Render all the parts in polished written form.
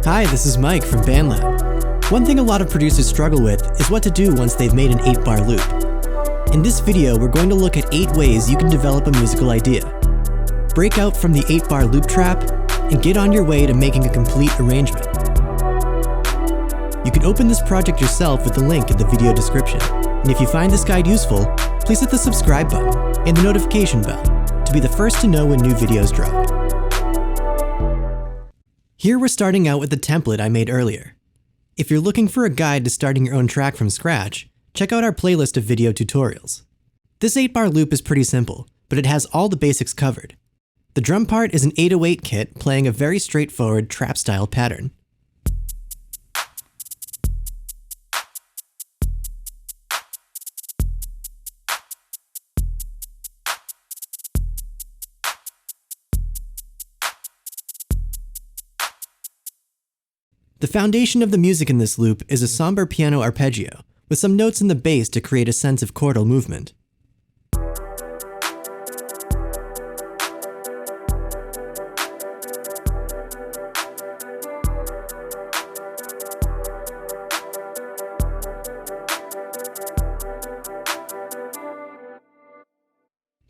Hi, this is Mike from BandLab. One thing a lot of producers struggle with is what to do once they've made an 8-bar loop. In this video, we're going to look at 8 ways you can develop a musical idea. Break out from the 8-bar loop trap and get on your way to making a complete arrangement. You can open this project yourself with the link in the video description. And if you find this guide useful, please hit the subscribe button and the notification bell to be the first to know when new videos drop. Here we're starting out with the template I made earlier. If you're looking for a guide to starting your own track from scratch, check out our playlist of video tutorials. This 8-bar loop is pretty simple, but it has all the basics covered. The drum part is an 808 kit playing a very straightforward trap-style pattern. The foundation of the music in this loop is a somber piano arpeggio, with some notes in the bass to create a sense of chordal movement.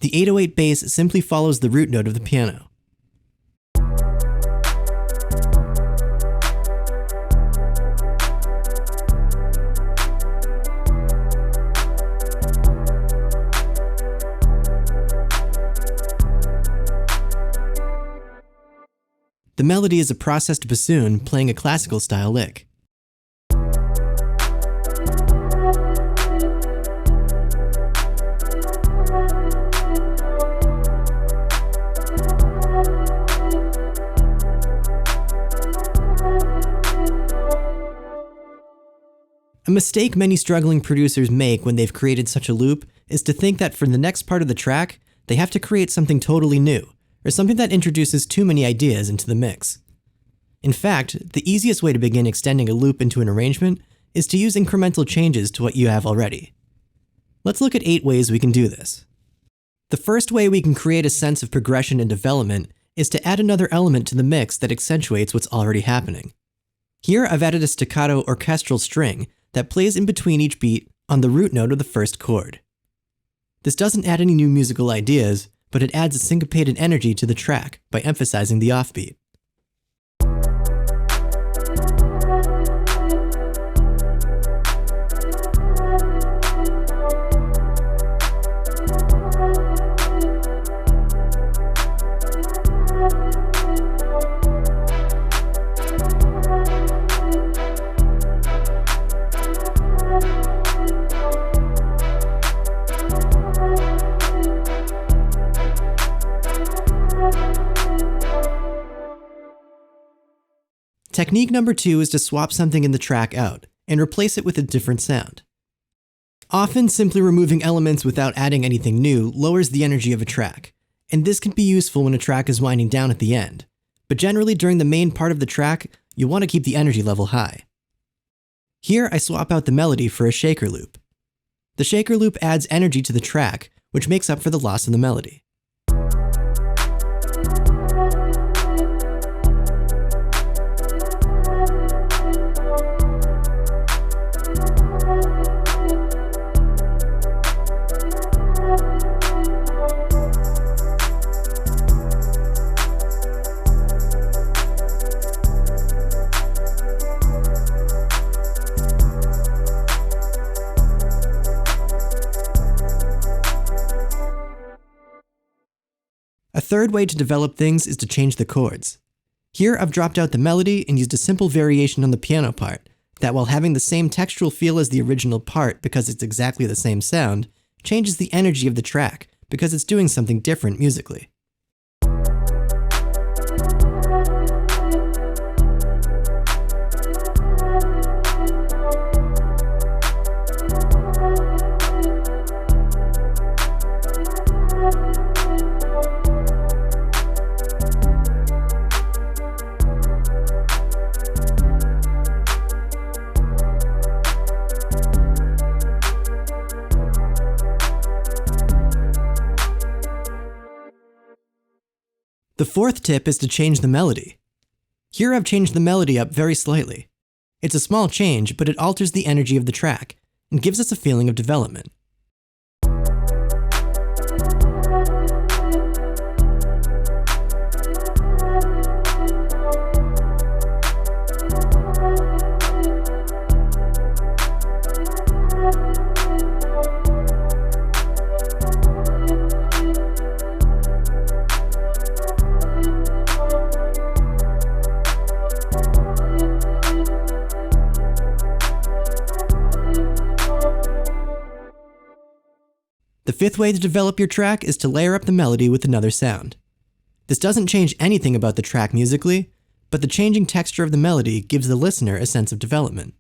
The 808 bass simply follows the root note of the piano. The melody is a processed bassoon playing a classical style lick. A mistake many struggling producers make when they've created such a loop is to think that for the next part of the track, they have to create something totally new, or something that introduces too many ideas into the mix. In fact, the easiest way to begin extending a loop into an arrangement is to use incremental changes to what you have already. Let's look at 8 ways we can do this. The first way we can create a sense of progression and development is to add another element to the mix that accentuates what's already happening. Here I've added a staccato orchestral string that plays in between each beat on the root note of the first chord. This doesn't add any new musical ideas, but it adds a syncopated energy to the track by emphasizing the offbeat. Technique number 2 is to swap something in the track out and replace it with a different sound. Often, simply removing elements without adding anything new lowers the energy of a track, and this can be useful when a track is winding down at the end. But generally, during the main part of the track, you want to keep the energy level high. Here, I swap out the melody for a shaker loop. The shaker loop adds energy to the track, which makes up for the loss of the melody. A third way to develop things is to change the chords. Here I've dropped out the melody and used a simple variation on the piano part that, while having the same textural feel as the original part because it's exactly the same sound, changes the energy of the track because it's doing something different musically. The fourth tip is to change the melody. Here I've changed the melody up very slightly. It's a small change, but it alters the energy of the track and gives us a feeling of development. The fifth way to develop your track is to layer up the melody with another sound. This doesn't change anything about the track musically, but the changing texture of the melody gives the listener a sense of development.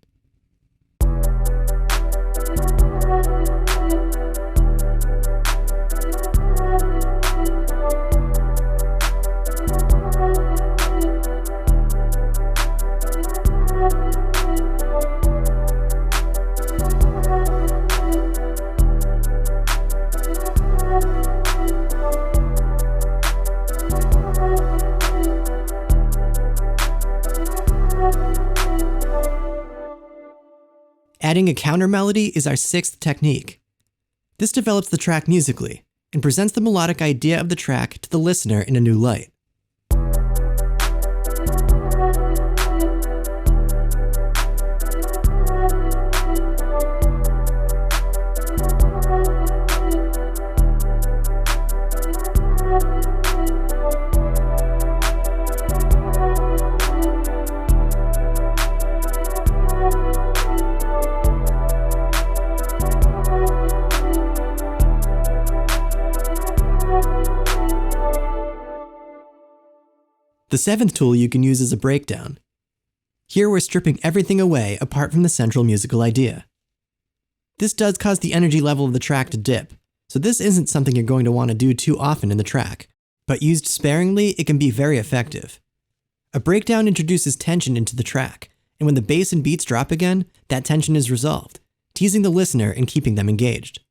Adding a counter melody is our sixth technique. This develops the track musically and presents the melodic idea of the track to the listener in a new light. The seventh tool you can use is a breakdown. Here we're stripping everything away apart from the central musical idea. This does cause the energy level of the track to dip, so this isn't something you're going to want to do too often in the track, but used sparingly, it can be very effective. A breakdown introduces tension into the track, and when the bass and beats drop again, that tension is resolved, teasing the listener and keeping them engaged.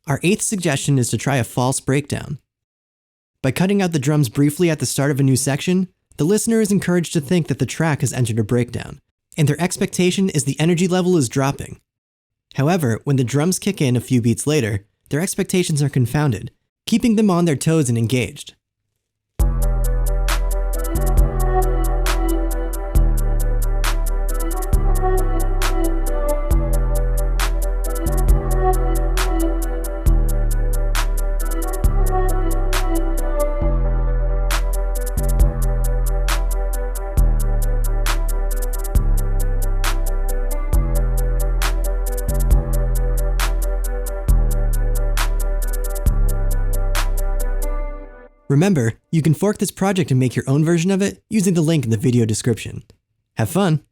Our eighth suggestion is to try a false breakdown. By cutting out the drums briefly at the start of a new section, the listener is encouraged to think that the track has entered a breakdown, and their expectation is the energy level is dropping. However, when the drums kick in a few beats later, their expectations are confounded, keeping them on their toes and engaged. Remember, you can fork this project and make your own version of it using the link in the video description. Have fun!